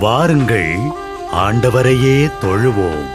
வாருங்கள், ஆண்டவரையே தொழுவோம்.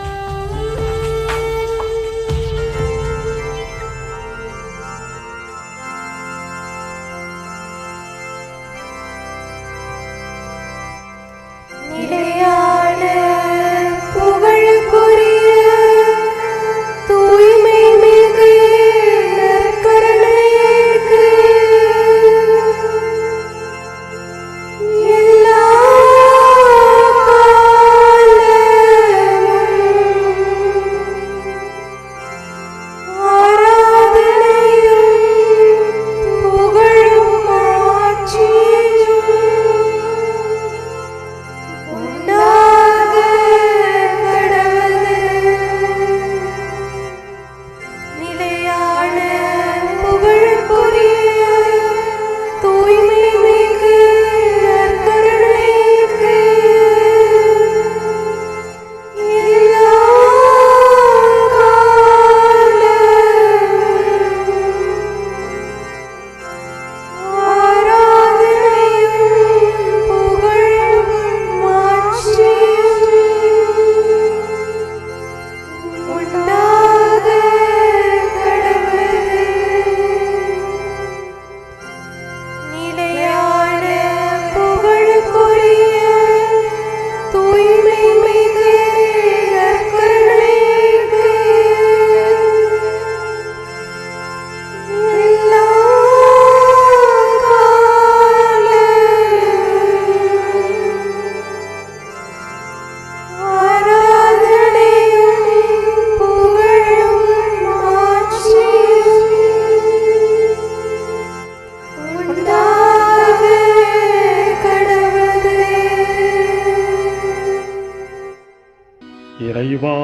இறைவா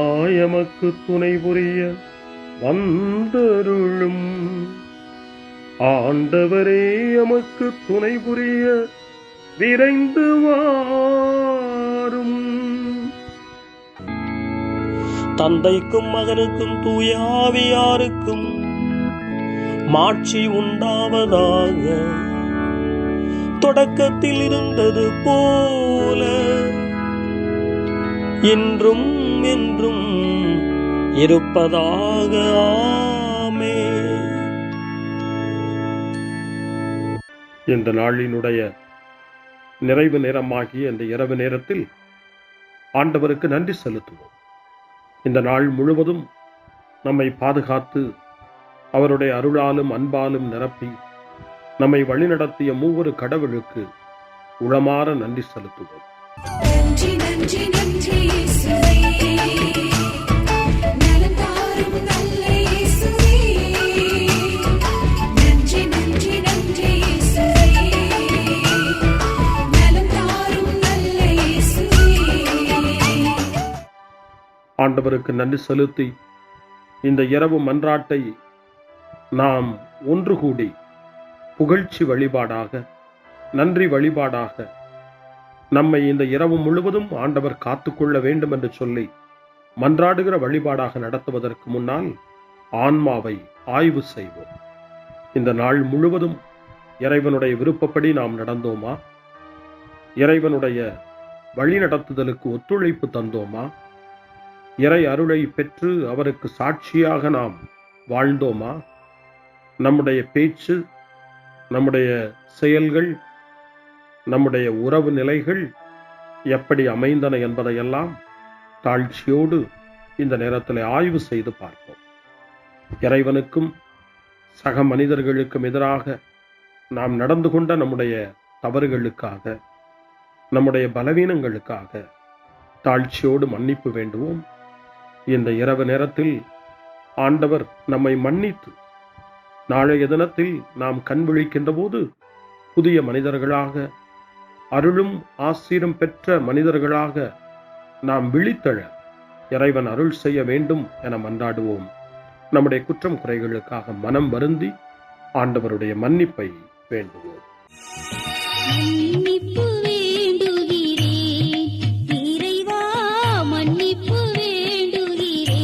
எமக்கு துணை புரிய வந்தருளும். ஆண்டவரே எமக்கு துணை புரிய விரைந்து வாரும். தந்தைக்கும் மகனுக்கும் தூய ஆவியாருக்கும் மாட்சி உண்டாவதாக. தொடக்கத்தில் இருந்தது போல இன்றும் என்றும் இருப்பதாக. ஆமென். இந்த நாளினுடைய நிறைவு நேரமாகிய இந்த இரவு நேரத்தில் ஆண்டவருக்கு நன்றி செலுத்துவோம். இந்த நாள் முழுவதும் நம்மை பாதுகாத்து அவருடைய அருளாலும் அன்பாலும் நிரப்பி நம்மை வழிநடத்திய மூவொரு கடவுளுக்கு உளமாற நன்றி செலுத்துவோம். நன்றி நன்றி நன்றி இயேசுவே, நலம் தாரும் நல்ல இயேசுவே. நன்றி நன்றி நன்றி இயேசுவே, நலம் தாரும் நல்ல இயேசுவே. ஆண்டவருக்கு நன்றி செலுத்தி இந்த இரவு மன்றாட்டை நாம் ஒன்று கூடி புகழ்ச்சி வழிபாடாக, நன்றி வழிபாடாக நம்மை இந்த இரவு முழுவதும் ஆண்டவர் காத்துக்கொள்ள வேண்டும் என்று சொல்லி மன்றாடுகிற வழிபாடாக நடத்துவதற்கு முன்னால் ஆன்மாவை ஆய்வு செய்வோம். இந்த நாள் முழுவதும் இறைவனுடைய விருப்பப்படி நாம் நடந்தோமா? இறைவனுடைய வழி நடத்துதலுக்கு ஒத்துழைப்பு தந்தோமா? இறை அருளை பெற்று அவருக்கு சாட்சியாக நாம் வாழ்ந்தோமா? நம்முடைய பேச்சு, நம்முடைய செயல்கள், நம்முடைய உறவு நிலைகள் எப்படி அமைந்தன என்பதையெல்லாம் தாழ்ச்சியோடு இந்த நேரத்தில் ஆய்வு செய்து பார்ப்போம். இறைவனுக்கும் சக மனிதர்களுக்கும் எதிராக நாம் நடந்து கொண்ட நம்முடைய தவறுகளுக்காக, நம்முடைய பலவீனங்களுக்காக தாழ்ச்சியோடு மன்னிப்பு வேண்டுவோம். இந்த இரவு நேரத்தில் ஆண்டவர் நம்மை மன்னித்து நாளைய தினத்தில் நாம் கண் விழிக்கின்ற போது புதிய மனிதர்களாக, அருளும் ஆசீரும் பெற்ற மனிதர்களாக நாம் விழித்தெழ இறைவன் அருள் செய்ய வேண்டும் என மன்றாடுவோம். நம்முடைய குற்றம் குறைகளுக்காக மனம் வருந்தி ஆண்டவருடைய மன்னிப்பை வேண்டுவோம். மன்னிப்பு வேண்டுகிறேன் இறைவா, மன்னிப்பு வேண்டுகிறேன்.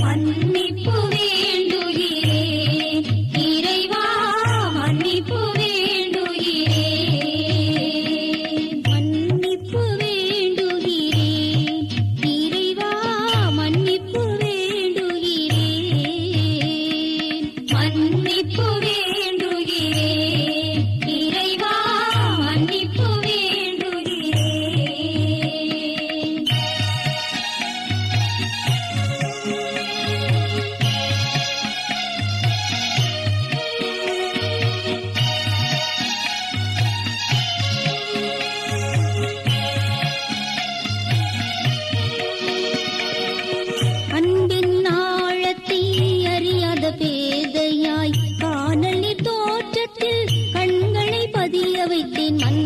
மன்னிப்பு வேண்டுகிறேன் இறைவா, மன்னிப்பு வேண்டுகிறேன்.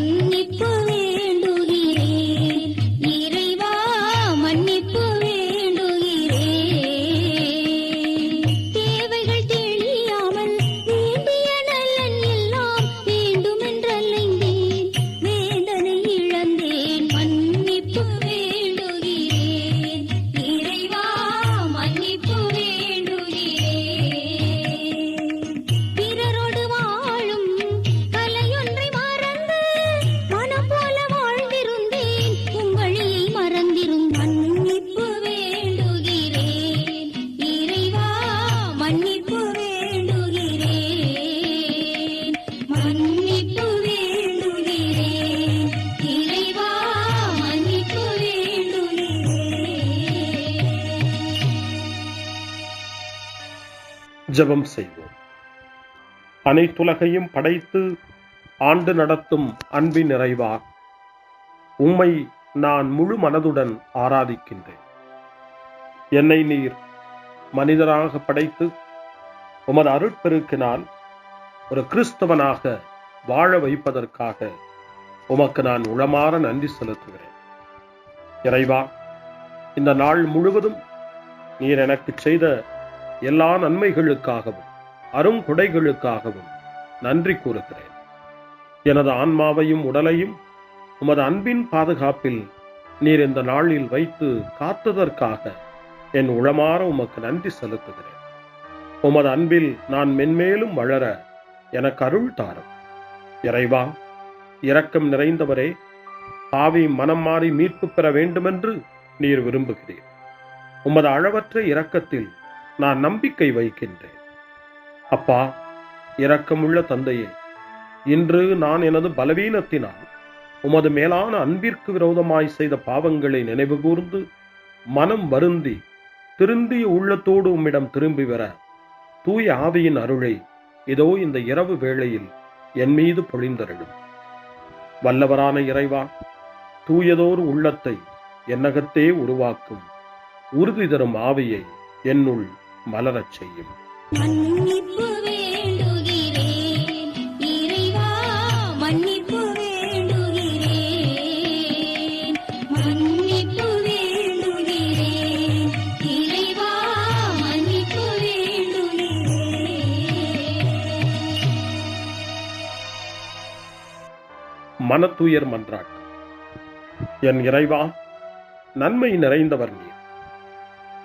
மன்னிப்பு வேண்டுகிறேன் இறைவா மன்னிப்பு வேண்டுகிறேன் தேவைகள் தெரியாமல் வேண்டிய நலன் எல்லாம் வேண்டுமென்றலைந்தேன் வேதனை இழந்தேன் மன்னிப்பு வேண்டுகிறேன் இறைவா மன்னிப்பு வேண்டுகிறேன் பிறரோடு வாழும் கலையொன்றை மறந்து மனம் போல வாழ்ந்திருந்தேன் உங்களியை மறந்திரும் மன்னிப்பு வேண்டுகிறேன் இறைவா மன்னிப்பு வேண்டுகிறேன் மன்னிப்பு வேண்டுகிறேன் இறைவா மன்னிப்பு வேண்டுகிறேன். ஜெபம் செய்வோம். அனைத்துலகையும் படைத்து ஆண்டு நடத்தும் அன்பின் நிறைவா, உம்மை நான் முழு மனதுடன் ஆராதிக்கின்றேன். என்னை நீர் மனிதராக படைத்து உமது அருட்பெருக்கினால் ஒரு கிறிஸ்தவனாக வாழ வைப்பதற்காக உமக்கு நான் உளமாற நன்றி செலுத்துகிறேன். இறைவா, இந்த நாள் முழுவதும் நீர் எனக்கு செய்த எல்லா நன்மைகளுக்காகவும் அருங்கொடைகளுக்காகவும் நன்றி கூறுகிறேன். எனது ஆன்மாவையும் உடலையும் உமது அன்பின் பாதுகாப்பில் நீர் இந்த நாளில் வைத்து காத்ததற்காக என் உளமாற உமக்கு நன்றி செலுத்துகிறேன். உமது அன்பில் நான் மென்மேலும் வளர எனக்கு அருள் தாரும். இறைவா, இரக்கம் நிறைந்தவரே, பாவி மனம் மாறி மீட்பு பெற வேண்டுமென்று நீர் விரும்புகிறீர். உமது அளவற்ற இரக்கத்தில் நான் நம்பிக்கை வைக்கின்றேன். அப்பா, இரக்கமுள்ள தந்தையே, இன்று நான் எனது பலவீனத்தினால் உமது மேலான அன்பிற்கு விரோதமாய் செய்த பாவங்களை நினைவு கூர்ந்து மனம் வருந்தி திருந்திய உள்ளத்தோடு உம்மிடம் திரும்பி வர தூய ஆவியின் அருளை இதோ இந்த இரவு வேளையில் என் மீது பொழிந்தருளும். வல்லவரான இறைவா, தூயதோர் உள்ளத்தை என்னகத்தே உருவாக்கும் உறுதி தரும் ஆவியை என்னுள் மலரச் செய்யும். மன்னிப்பு வேண்டுகிறேன் இறைவா மன்னிப்பு வேண்டுகிறேன் மன்னிப்பு வேண்டுகிறேன் இறைவா மன்னிப்பு வேண்டுகிறேன். மனத்துயர் மன்றாட்டு. என் இறைவா, நன்மை நிறைந்தவர் நீர்,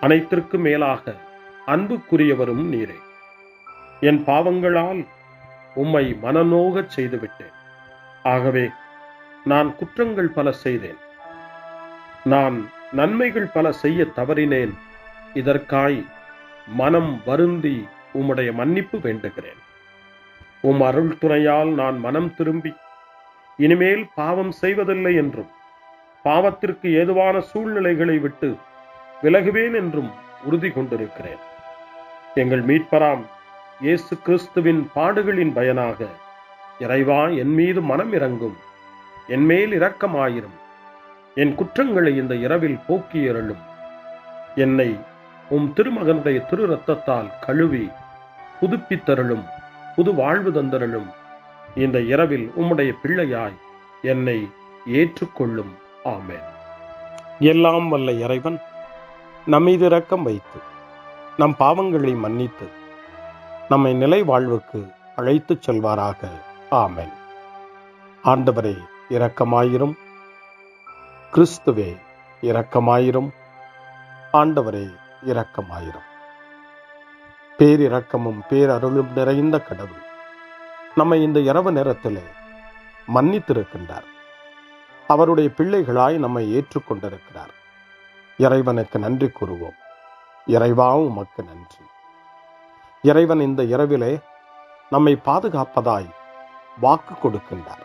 அனைத்திற்கு மேலாக அன்புக்குரியவரும் நீரே. என் பாவங்களால் உம்மை மனநோகச் செய்துவிட்டேன். ஆகவே நான் குற்றங்கள் பல செய்தேன். நான் நன்மைகள் பல செய்ய தவறினேன். இதற்காய் மனம் வருந்தி உம்முடைய மன்னிப்பு வேண்டுகிறேன். உம் அருள் துணையால் நான் மனம் திரும்பி இனிமேல் பாவம் செய்வதில்லை என்றும் பாவத்திற்கு ஏதுவான சூழ்நிலைகளை விட்டு விலகுவேன் என்றும் உறுதி கொண்டிருக்கிறேன். எங்கள் மீட்பராம் இயேசு கிறிஸ்துவின் பாடுகளின் பயனாக இறைவா, என் மீது மனம் இறங்கும், என் மேல் இரக்கமாயிரும். என் குற்றங்களை இந்த இரவில் போக்கி அருளும். என்னை உம் திருமகனுடைய திரு இரத்தத்தால் கழுவி புதுப்பித்தருளும், புது வாழ்வு தந்தருளும். இந்த இரவில் உம்முடைய பிள்ளையாய் என்னை ஏற்றுக்கொள்ளும். ஆமென். எல்லாம் வல்ல இறைவன் நம்மீது இரக்கம் வைத்து நம் பாவங்களை மன்னித்து நம்மை நிலை வாழ்வுக்கு அழைத்துச் செல்வாராக. ஆமென். ஆண்டவரே இரக்கமாயிரும். கிறிஸ்துவே இரக்கமாயிரும். ஆண்டவரே இரக்கமாயிரும். பேரிரக்கமும் பேரருளும் நிறைந்த கடவுள் நம்மை இந்த இரவு நேரத்திலே மன்னித்திருக்கின்றார். அவருடைய பிள்ளைகளாய் நம்மை ஏற்றுக்கொண்டிருக்கிறார். இறைவனுக்கு நன்றி கூறுவோம். இறைவா, உமக்கு நன்றி. இறைவன் இந்த இரவிலே நம்மை பாதுகாப்பதாய் வாக்கு கொடுக்கின்றார்.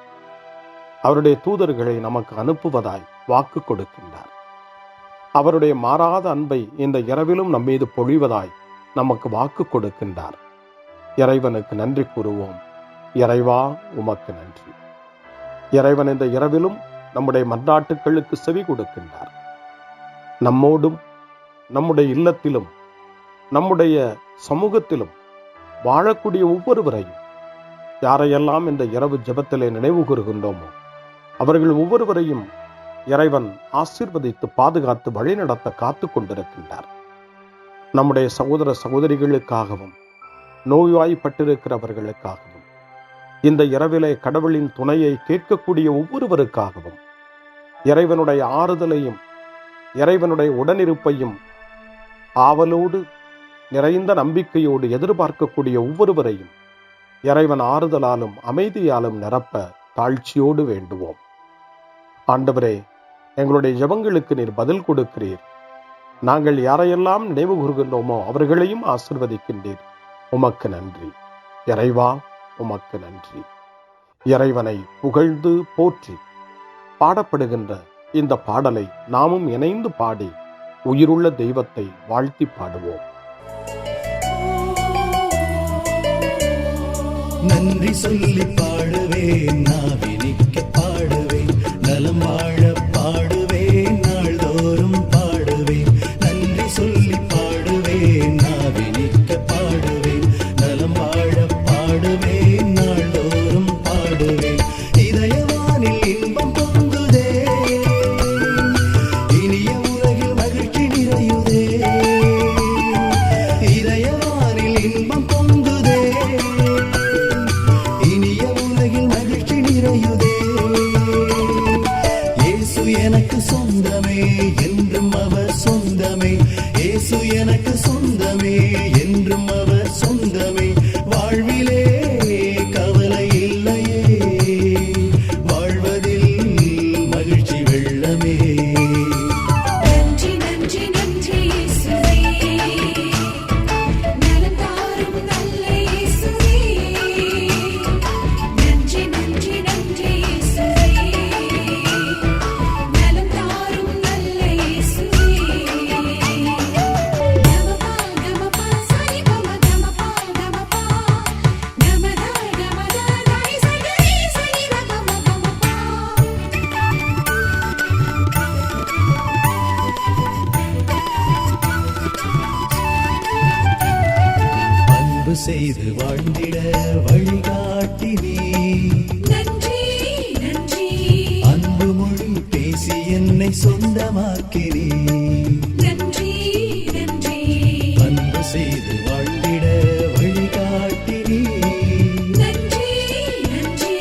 அவருடைய தூதர்களை நமக்கு அனுப்புவதாய் வாக்கு கொடுக்கின்றார். அவருடைய மாறாத அன்பை இந்த இரவிலும் நம்மீது பொழிவதாய் நமக்கு வாக்கு கொடுக்கின்றார். இறைவனுக்கு நன்றி கூறுவோம். இறைவா, உமக்கு நன்றி. இறைவன் இந்த இரவிலும் நம்முடைய மன்றாட்டுக்களுக்கு செவி கொடுக்கின்றார். நம்மோடும் நம்முடைய இல்லத்திலும் நம்முடைய சமூகத்திலும் வாழக்கூடிய ஒவ்வொருவரையும் யாரையெல்லாம் இந்த இரவு ஜெபத்திலே நினைவு கூறுகின்றோமோ அவர்கள் ஒவ்வொருவரையும் இறைவன் ஆசீர்வதித்து பாதுகாத்து வழிநடத்த காத்து கொண்டிருக்கின்றார். நம்முடைய சகோதர சகோதரிகளுக்காகவும் நோய்வாய்ப்பட்டிருக்கிறவர்களுக்காகவும் இந்த இரவிலே கடவுளின் துணையை கேட்கக்கூடிய ஒவ்வொருவருக்காகவும் இறைவனுடைய ஆறுதலையும் இறைவனுடைய உடனிருப்பையும் ஆவலோடு நிறைந்த நம்பிக்கையோடு எதிர்பார்க்கக்கூடிய ஒவ்வொருவரையும் இறைவன் ஆறுதலாலும் அமைதியாலும் நிரப்ப தாழ்ச்சியோடு வேண்டுவோம். ஆண்டவரே, எங்களுடைய ஜெபங்களுக்கு நீர் பதில் கொடுக்கிறீர். நாங்கள் யாரையெல்லாம் நினைவு கூறுகின்றோமோ அவர்களையும் ஆசீர்வதிக்கின்றீர். உமக்கு நன்றி. இறைவா, உமக்கு நன்றி. இறைவனை புகழ்ந்து போற்றி பாடப்படுகின்ற இந்த பாடலை நாமும் இணைந்து பாடி உயிருள்ள தெய்வத்தை வாழ்த்தி பாடுவோம். நன்றி சொல்லி பாடுவேன், நாவினிக்க பாடுவேன், நலம் வாழ பாடுவேன், நாள்தோறும் பாடுவேன். நன்றி சொல்லி பாடுவேன், நாவினிக்க பாடுவேன், நலம் வாழ பாடுவேன், நாள்தோறும் பாடுவேன். இதயவானில் இன்பம் பொங்குதே, இனிய உலகில் மகிழ்ச்சி நிறையுதே. இதயவானில் இன்பம் பொங்குதே, இனிய உலகில் மகிழ்ச்சி நிறையுதே. இயேசு எனக்கு சொந்தமே, என்றும் அவர் சொந்தமே. இயேசு எனக்கு சொந்தமே, என்றும் அவர் சொந்தமே. வாழ்விலே கவலை இல்லையே, வாழ்வதில் மகிழ்ச்சி வெள்ளமே. நன்றி நன்றி நன்றி இயேசுவே, நலம் தாரும் நல்ல இயேசுவே. நன்றி நன்றி நன்றி இயேசுவே, நலம் தாரும் நல்ல இயேசுவே. கமபா கமபா சரி கமபா கமபா கமதா கமதா தாய் சரி சரி கமபா. அன்பு செய்து வாழ்ந்திட வழிகாட்டி நீ, நன்றி நன்றி அன்பு மொழி பேசி என்னை சொந்தமாக்கி நீ. நன்றி நன்றி அன்பு செய்து வாழ்ந்திட வழிகாட்டி நீ, நன்றி நன்றி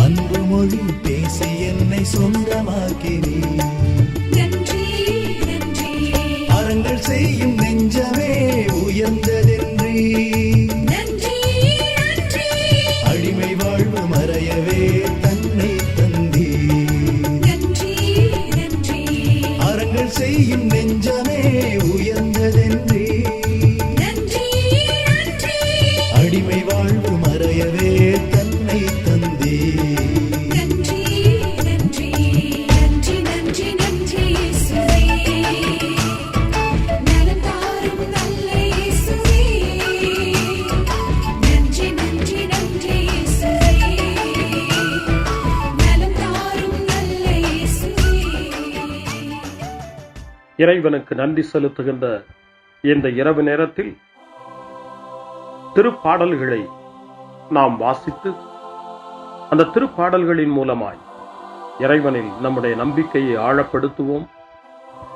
அன்பு மொழி பேசி என்னை சொந்தமாக்கி நீ. நன்றி நன்றி அறங்கள் செய்யும் நெஞ்சமே உயர்ந்ததென்றி, நன்றி நன்றி அடிமை வாழ்வு மறையவே தன்னை தந்தி. நன்றி நன்றி அறங்கள் செய்யும் நெஞ்சமே உயர்ந்ததென்றி, நன்றி நன்றி அடிமை வாழ்வு மறையவே தன்னை தந்தி. நன்றி நன்றி நன்றி நன்றி நன்றி இயேசுவே, நலம் தாரும் நல்ல இயேசுவே. நன்றி நன்றி நன்றி இயேசுவே, நலம் தாரும் நல்ல இயேசுவே. இறைவனுக்கு நன்றி செலுத்துகின்ற இந்த இரவு நேரத்தில் திருப்பாடல்களை நாம் வாசித்து அந்த திருப்பாடல்களின் மூலமாய் இறைவனில் நம்முடைய நம்பிக்கையை ஆழப்படுத்துவோம்.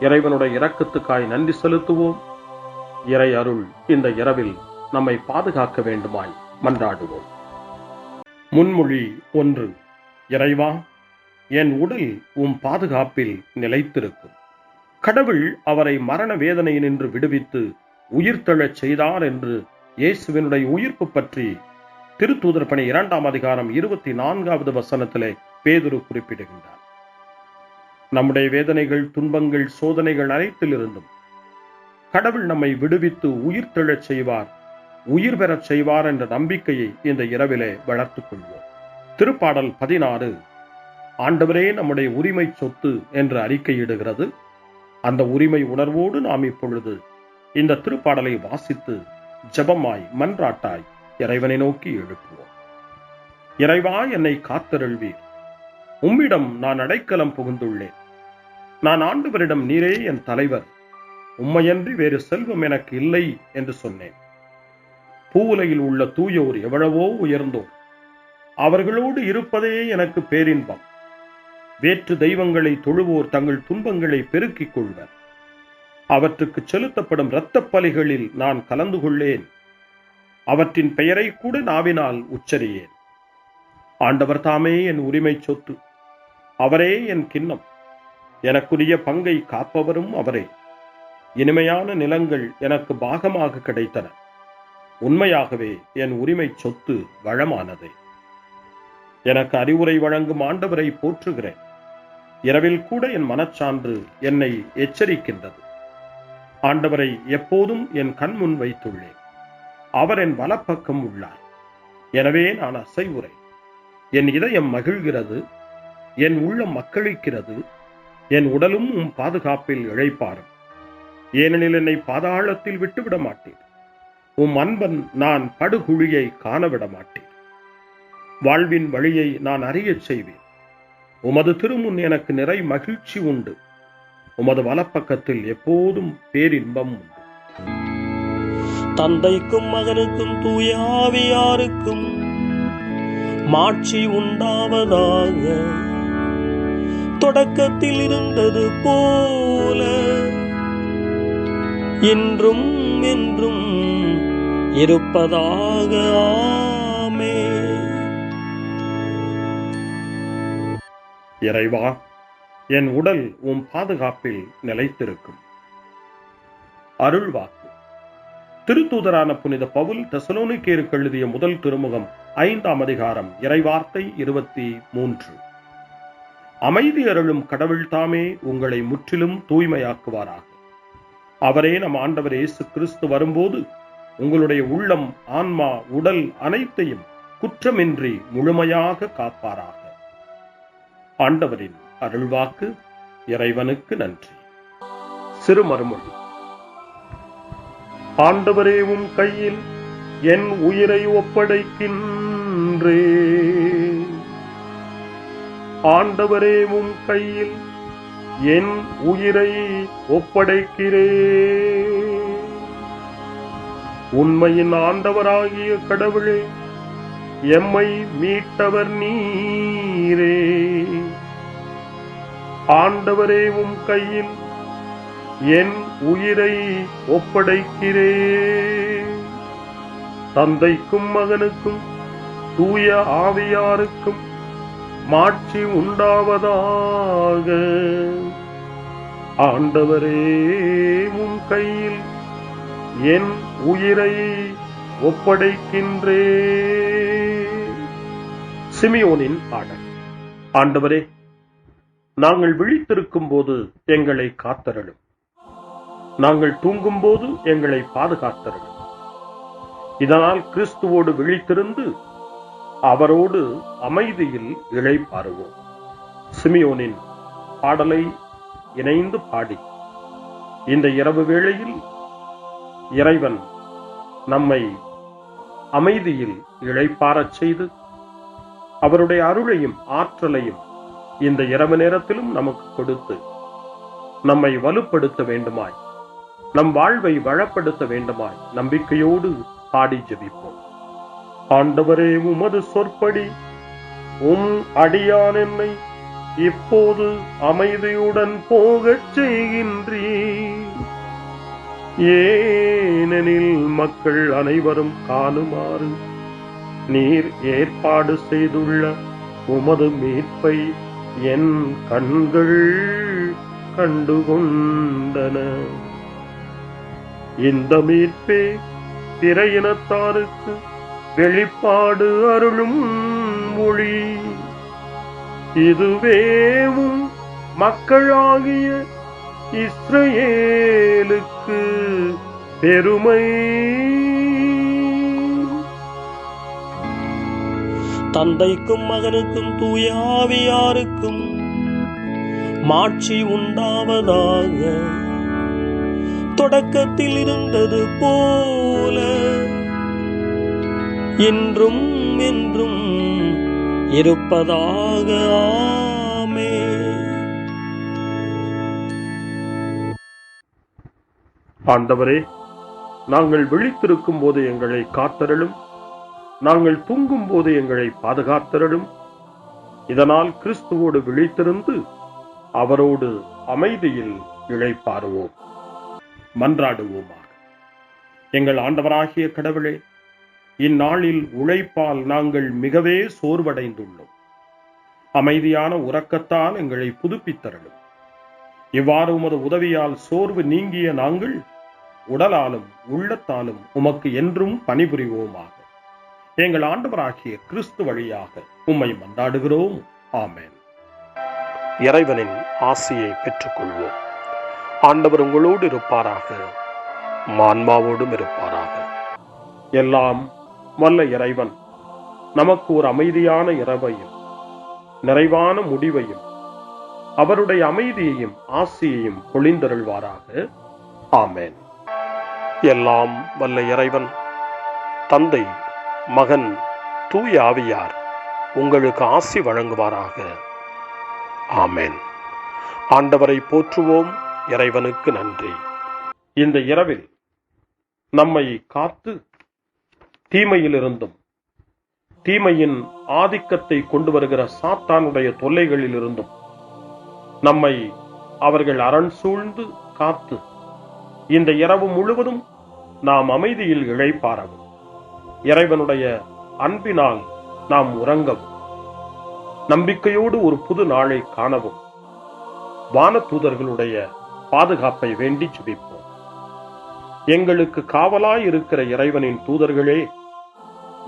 இறைவனுடைய இரக்கத்துக்காய் நன்றி செலுத்துவோம். இறை அருள் இந்த இரவில் நம்மை பாதுகாக்க வேண்டுமாய் மன்றாடுவோம். முன்மொழி 1. இறைவா, என் உடல் உம் பாதுகாப்பில் நிலைத்திருக்கும். கடவுள் அவரை மரண வேதனையினின்று விடுவித்து உயிர்த்தெழச் செய்தார் என்று இயேசுவினுடைய உயிர்ப்பு பற்றி திருத்தூதர் பணி 2ஆம் அதிகாரம் 24வது வசனத்திலே பேதுரு குறிப்பிடுகின்றார். நம்முடைய வேதனைகள், துன்பங்கள், சோதனைகள் அனைத்திலிருந்தும் கடவுள் நம்மை விடுவித்து உயிர்த்தெழச் செய்வார், உயிர் பெறச் செய்வார் என்ற நம்பிக்கையை இந்த இரவிலே வளர்த்துக் கொள்வோம். திருப்பாடல் 16 ஆண்டவரே நம்முடைய உரிமை சொத்து என்று அறிக்கையிடுகிறது. அந்த உரிமை உணர்வோடு நாம் இப்பொழுது இந்த திருப்பாடலை வாசித்து ஜெபமாய் மன்றாட்டாய் இறைவனை நோக்கி எழுப்புவோம். இறைவா, என்னை காத்தருள்வீர். உம்மிடம் நான் அடைக்கலம் புகுந்துள்ளேன். நான் ஆண்டவரிடம் நீரே என் தலைவர், உம்மையன்றி வேறு செல்வம் எனக்கு இல்லை என்று சொன்னேன். பூவுலகில் உள்ள தூயோர் எவ்வளவோ உயர்ந்தோர், அவர்களோடு இருப்பதே எனக்கு பேரின்பம். வேற்று தெய்வங்களை தொழுவோர் தங்கள் துன்பங்களை பெருக்கிக் கொள்வர். அவற்றுக்கு செலுத்தப்படும் இரத்தப் பலிகளில் நான் கலந்து கொள்ளேன். அவற்றின் பெயரை கூட நாவினால் உச்சரியேன். ஆண்டவர் தாமே என் உரிமை சொத்து, அவரே என் கிண்ணம், எனக்குரிய பங்கை காப்பவரும் அவரே. இனிமையான நிலங்கள் எனக்கு பாகமாக கிடைத்தன. உண்மையாகவே என் உரிமை சொத்து வளமானதே. எனக்கு அறிவுரை வழங்கும் ஆண்டவரை போற்றுகிறேன். இரவில் கூட என் மனச்சான்று என்னை எச்சரிக்கின்றது. ஆண்டவரை எப்போதும் என் கண் முன் வைத்துள்ளேன். அவர் என் வலப்பக்கம் உள்ளார். எனவே நான் அசைவுறேன். என் இதயம் மகிழ்கிறது, என் உள்ளம் மக்களிக்கிறது, என் உடலும் உம் பாதுகாப்பில் இழைப்பாரும். ஏனெனில் என்னை பாதாளத்தில் விட்டுவிட மாட்டேன். உம் அன்பன் நான் படுகுழியை காணவிட மாட்டேன். வாழ்வின் வழியை நான் அறியச் செய்வேன். உமது திருமுன் எனக்கு நிறை மகிழ்ச்சி உண்டு. உமது வலப்பக்கத்தில் எப்போதும் பேரின்பம் உண்டு. தந்தைக்கும் மகனுக்கும் தூய ஆவியாருக்கும் மாட்சி உண்டாவதாக. தொடக்கத்தில் இருந்தது போல இன்றும் என்றும் இருப்பதாக. ஆமென். இறைவா, என் உடல் உம் பாதுகாப்பில் நிலைத்திருக்கும். அருள்வாக்கு. திருத்தூதரான புனித பவுல் தெசலோனிக்கேயருக்கு எழுதிய முதல் திருமுகம் 5ஆம் அதிகாரம் இறைவார்த்தை 23. அமைதி அருளும் கடவுள் தாமே உங்களை முற்றிலும் தூய்மையாக்குவாராக. அவரே நம் ஆண்டவர் இயேசு கிறிஸ்து வரும்போது உங்களுடைய உள்ளம், ஆன்மா, உடல் அனைத்தையும் குற்றமின்றி முழுமையாக காப்பாராக. ஆண்டவரின் அருள்வாக்கு. இறைவனுக்கு நன்றி. சிறுமறுமொழி. ஆண்டவரே, உம் கையில் என் உயிரை ஒப்படைக்கின்றேன். ஆண்டவரே, உம் கையில் என் உயிரை ஒப்படைக்கிறேன். உண்மையின் ஆண்டவராகிய கடவுளே, எம்மை மீட்டவர் நீரே. ஆண்டவரே, உம் கையில் என் உயிரை ஒப்படைக்கிறேன். தந்தைக்கும் மகனுக்கும் தூய ஆவியாருக்கும் மாட்சி உண்டாவதாக. ஆண்டவரே, உம் கையில் என் உயிரை ஒப்படைக்கின்றேன். சிமியோனின் பாடல். ஆண்டவரே, நாங்கள் விழித்திருக்கும் போது எங்களை காத்தருளும். நாங்கள் தூங்கும் போது எங்களை பாதுகாத்தருளும். இதனால் கிறிஸ்துவோடு விழித்திருந்து அவரோடு அமைதியில் இளைப்பாறுவோம். சிமியோனின் பாடலை இணைந்து பாடி இந்த இரவு வேளையில் இறைவன் நம்மை அமைதியில் இளைப்பாறச் செய்து அவருடைய அருளையும் ஆற்றலையும் இந்த இரவு நேரத்திலும் நமக்கு கொடுத்து நம்மை வலுப்படுத்த வேண்டுமாய், நம் வாழ்வை வளப்படுத்த வேண்டுமாய் நம்பிக்கையோடு பாடி ஜெபிப்போம். ஆண்டவரே, உமது சொற்படி உம் அடியான் என்னை இப்போது அமைதியுடன் போகச் செய்கின்றீர். ஏனெனில் மக்கள் அனைவரும் காணுமாறு நீர் ஏற்பாடு செய்துள்ள உமது மீட்பை என் கண்கள் கண்டுகொண்டன. இந்த மீட்பே பிற இனத்தாருக்கு வெளிப்பாடு அருளும் மொழி. இதுவேவும் மக்களாகிய இஸ்ரவேலுக்கு பெருமை. தந்தைக்கும் மகனுக்கும் தூய ஆவியாருக்கும் மாட்சி உண்டாவதாக. தொடக்கத்தில் இருந்தது போல இன்றும் என்றும் இருப்பதாக. ஆமென். ஆண்டவரே, நாங்கள் விழித்திருக்கும் போது எங்களை காத்தருளும். நாங்கள் தூங்கும் போது எங்களை பாதுகாத்தருளும். இதனால் கிறிஸ்துவோடு விழித்திருந்து அவரோடு அமைதியில் இளைப்பாறுவோம். மன்றாடுவோமாக. எங்கள் ஆண்டவராகிய கடவுளே, இந்நாளில் உழைப்பால் நாங்கள் மிகவே சோர்வடைந்துள்ளோம். அமைதியான உறக்கத்தால் எங்களை புதுப்பித்தருளும். இவ்வாறு உமது உதவியால் சோர்வு நீங்கிய நாங்கள் உடலாலும் உள்ளத்தாலும் உமக்கு என்றும் பணிபுரிவோமாக. எங்கள் ஆண்டவராகிய கிறிஸ்து வழியாக உம்மை மன்றாடுகிறோம். ஆமென். இறைவனின் ஆசியை பெற்றுக்கொள்வோம். ஆண்டவர் உங்களோடு இருப்பாராக, ஆன்மாவோடும் இருப்பாராக. எல்லாம் வல்ல இறைவன் நமக்கு ஒரு அமைதியான இரவையும் நிறைவான முடிவையும் அவருடைய அமைதியையும் ஆசியையும் பொழிந்தருள்வாராக. ஆமென். எல்லாம் வல்ல இறைவன் தந்தை, மகன், தூய ஆவியார் உங்களுக்கு ஆசி வழங்குவாராக. ஆமென். ஆண்டவரை போற்றுவோம். இறைவனுக்கு நன்றி. இந்த இரவில் நம்மை காத்து தீமையிலிருந்தும் தீமையின் ஆதிக்கத்தை கொண்டு வருகிற சாத்தானுடைய தொல்லைகளிலிருந்தும் நம்மை அவர்கள் அரண் சூழ்ந்து காத்து இந்த இரவு முழுவதும் நாம் அமைதியில் இளைப்பாறவும், இறைவனுடைய அன்பினால் நாம் உறங்கவும், நம்பிக்கையோடு ஒரு புது நாளை காணவும் வானதூதர்களுடைய பாதுகாப்பை வேண்டி ஜெபிப்போம். எங்களுக்கு காவலாய் இருக்கிற இறைவனின் தூதர்களே,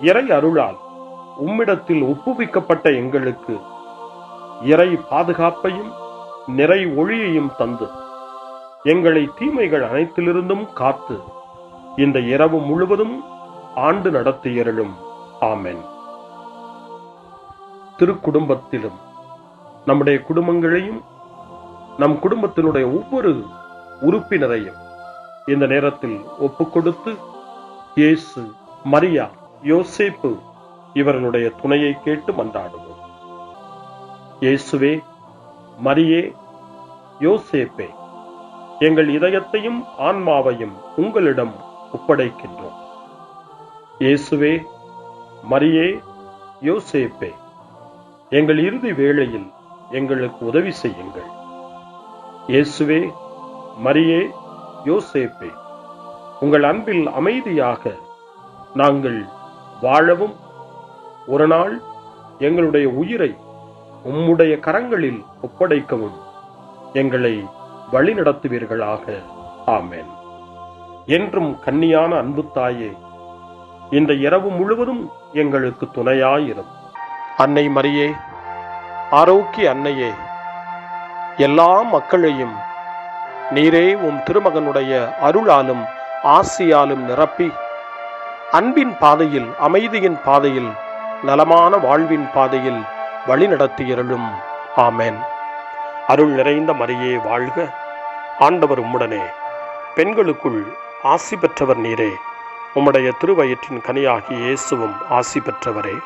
இறை அருளால் உம்மிடத்தில் ஒப்புவிக்கப்பட்ட எங்களுக்கு இறை பாதுகாப்பையும் நிறை ஒளியையும் தந்து எங்களை தீமைகள் அனைத்திலிருந்தும் காத்து இந்த இரவு முழுவதும் ஆண்டு நடத்தியருளும். ஆமென். திருக்குடும்பத்திலும் நம்முடைய குடும்பங்களையும் நம் குடும்பத்தினுடைய ஒவ்வொரு உறுப்பினரையும் இந்த நேரத்தில் ஒப்புக்கொடுத்து இயேசு, மரியா, யோசேப்பு இவர்களுடைய துணையை கேட்டு மன்றாடுவோம். இயேசுவே, மரியே, யோசேப்பே, எங்கள் இதயத்தையும் ஆன்மாவையும் உங்களிடம் ஒப்படைக்கின்றோம். இயேசுவே, மரியே, யோசேப்பே, எங்கள் இறுதி வேளையில் எங்களுக்கு உதவி செய்யுங்கள். இயேசுவே, மரியே, யோசேப்பே, உங்கள் அன்பில் அமைதியாக நாங்கள் வாழவும் ஒரு நாள் எங்களுடைய உயிரை உம்முடைய கரங்களில் ஒப்படைக்கவும் எங்களை வழிநடத்துவீர்களாக. ஆமென். என்றும் கன்னியான அன்பு தாயே, இந்த இரவு முழுவதும் எங்களுக்கு துணையாயிரும். அன்னை மரியே, ஆரோக்கிய அன்னையே, எல்லா மக்களையும் நீரே உம் திருமகனுடைய அருளாலும் ஆசியாலும் நிரப்பி அன்பின் பாதையில், அமைதியின் பாதையில், நலமான வாழ்வின் பாதையில் வழிநடத்தியருளும். ஆமென். அருள் நிறைந்த மரியே வாழ்க, ஆண்டவர் உம்முடனே, பெண்களுக்குள் ஆசி பெற்றவர் நீரே, உம்முடைய திருவயிற்றின் கனியாகிய இயேசுவும் ஆசி பெற்றவரே.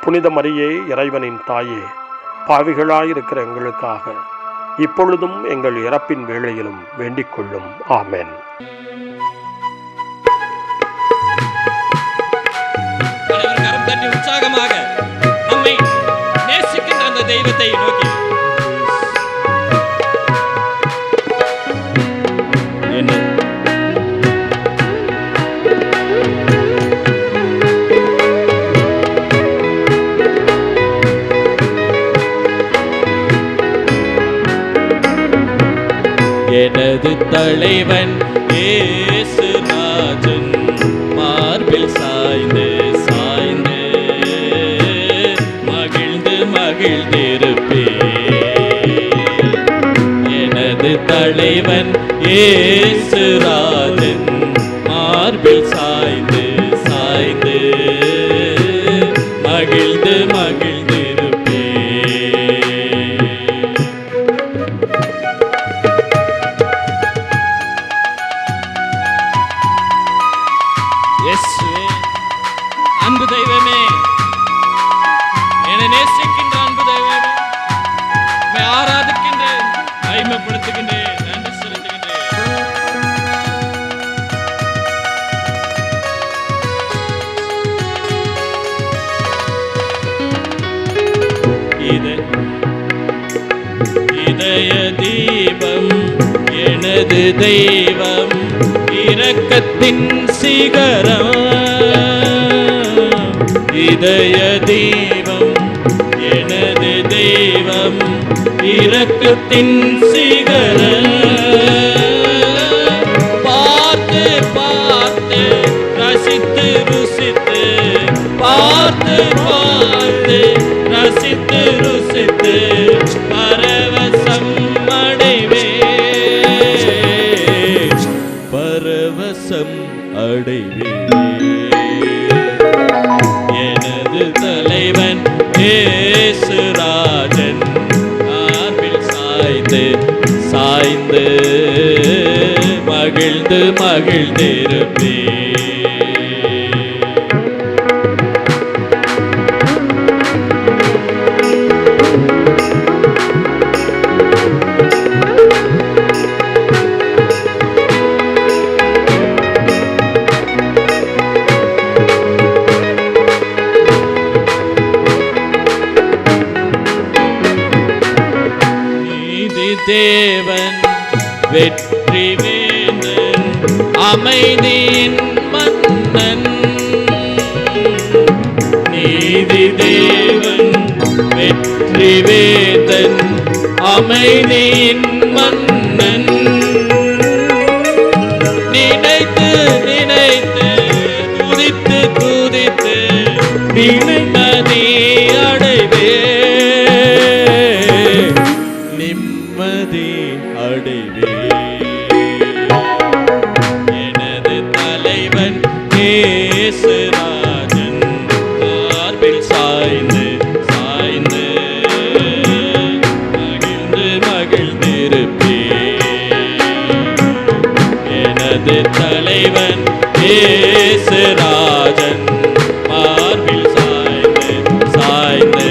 புனித மரியே, இறைவனின் தாயே, பாவிகளாயிருக்கிற எங்களுக்காக இப்பொழுதும் எங்கள் இறப்பின் வேளையிலும் வேண்டிக் கொள்ளும். ஆமென். கரம் தட்டி உற்சாகமாக நம்மை நேசிக்கின்ற அந்த தெய்வத்தை நோக்கி எனது தலைவன் இயேசுராஜன் மார்பில் சாய்ந்து சாய்ந்து மகிழ்ந்து மகிழ்ந்திருப்பே. எனது தலைவன் இயேசுராஜன் மார்பில் சாய்ந்து சாய்ந்து மகிழ்ந்து மகிழ்ந்திருப்பே. அன்பு தெய்வமே, என்னை நேசிக்கின்ற அன்பு தெய்வமே, ஆராதிக்கின்றேன், மகிமைப்படுத்துகின்றேன், நன்றி செலுத்துகின்றேன். இதய தீபம் எனது தெய்வம் இரக்கத்தின் சிகரம் இதய தீபம் எனது தெய்வம் இரக்கத்தின் சிகரம் பார்த்து பார்த்து ரசித்து ருசித்து பார்த்து பார்த்து ரசித்து ருசித்து பரவசம் அடைவே பரவசம் அடைவே எனது தலைவன் இயேசுராஜன் மார்பில் சாய்ந்து சாய்ந்து மகிழ்ந்து மகிழ்ந்திருப்பே தேவன் வெற்றி வேந்தன் அமைதியின் மன்னன் நீதி தேவன் வெற்றி வேந்தன் அமைதியின் மன்னன் நினைத்து நினைத்து துதித்து துதித்து நிம்மதி அடைவே நிம்மதி அடைவே எனது தலைவன் இயேசுராஜன் மார்பில் சாய்ந்து சாய்ந்து மகிழ்ந்து மகிழ்ந்திருப்பே எனது தலைவன் இயேசுராஜன் மார்பில் சாய்ந்து சாய்ந்து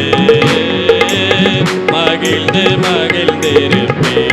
மகிழ்ந்து மகிழ்ந்திருப்பே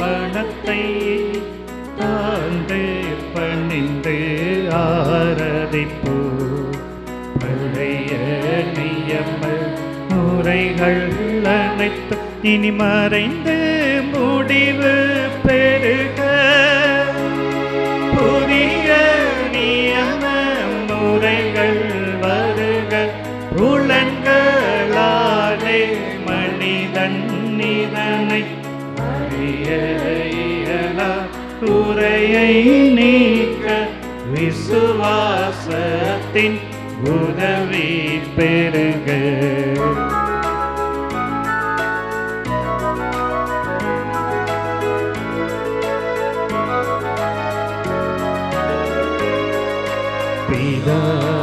மனத்தை தாழ்ந்து பணிந்து ஆராதிப்போ பழைய நியம முறைகள் அனைத்து இனி மறைந்து முடிவு பெருக புதிய நியம முறைகள் வருக புலன்களாலே மனிதன் இதனை அறிய இயலா குறையை நீக்க விசுவாசத்தின் உதவி பெருக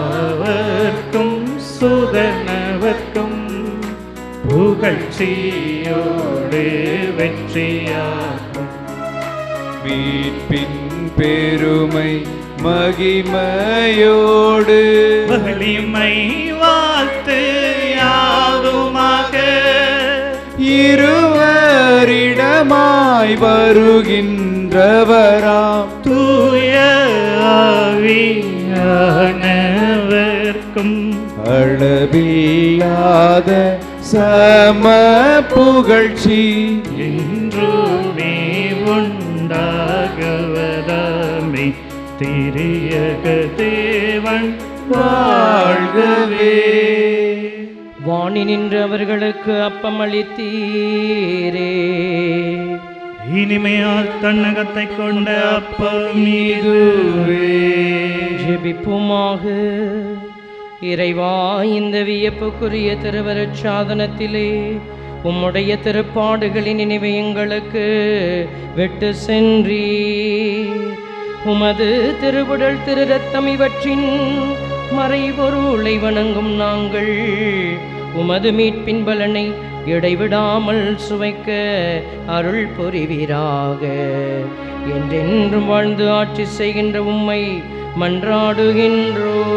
பிதாவர்க்கும் சுதனவர்க்கும் புகழ்ச்சியோடு வெற்றியாகும் மீட்பின் பெருமை மகிமையோடு வலிமை வாழ்த்து யாவுமாக இருவரிடமாய் வருகின்றவராம் தூய ஆவியானவர்க்கும் அளவில்லாத சம புகழ்ச்சி என்றுமே உண்டாகவதாமே திரியக தேவன் வாழ்கவே. வாணி நின்று அவர்களுக்கு அப்பம் அளித்தீரே, இனிமையால் தன்னகத்தை கொண்ட அப்பம் இதுவே. ஜெபிப்புமாக. இறைவா, இந்த வியப்புக்குரிய திருவருட் சாதனத்திலே உம்முடைய திருப்பாடுகளின் நினைவை எங்களுக்கு விட்டு சென்றீர். உமது திருவுடல் திரு ரத்தம் இவற்றின் மறைபொருளை வணங்கும் நாங்கள் உமது மீட்பின் பலனை இடைவிடாமல் சுவைக்க அருள் புரிவீராக. என்றென்றும் வாழ்ந்து ஆட்சி செய்கின்ற உம்மை மன்றாடுகின்றோம்.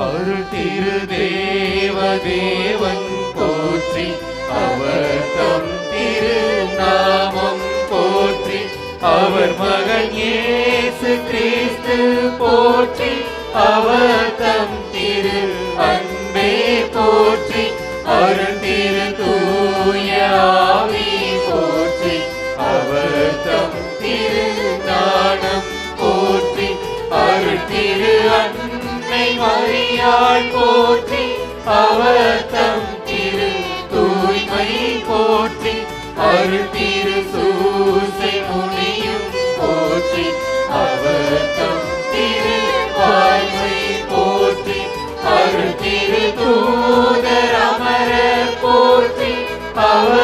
அருள் திரு தேவன் போற்றி, அவர் தம் திரு நாமம் போற்றி, அவர் மகன் இயேசு கிறிஸ்து போற்றி, அவர் தம் திரு அன்பே போற்றி, அருள் திரு தூய ஆவி போற்றி, அவர் தம் திரு ஞானம் போற்றி, அருள் திரு அன்னை மரியாள் போற்றி, அவர் தம் திரு தூய்மை போற்றி, அருள் திரு சூசை முனியும் போற்றி, அவர் தம் திரு வாய்மை போற்றி, அருள் திரு தூதர் அமரர் போற்றி, அவர்